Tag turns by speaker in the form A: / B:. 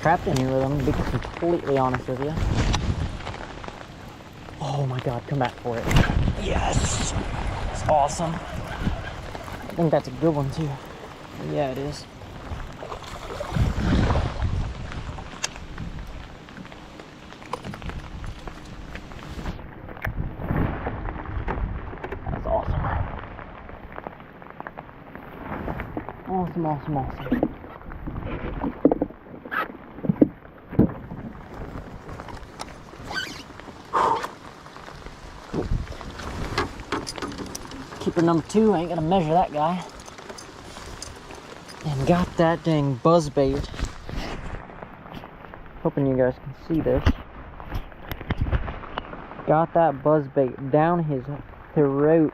A: trapped in here with them, to be completely honest with you. Oh my god, come back for it. Yes! It's awesome. I think that's a good one too. Yeah, it is. That's awesome. Awesome, awesome, awesome. Keeper number 2, I ain't gonna measure that guy. And got that dang buzzbait. Hoping you guys can see this. Got that buzzbait down his throat.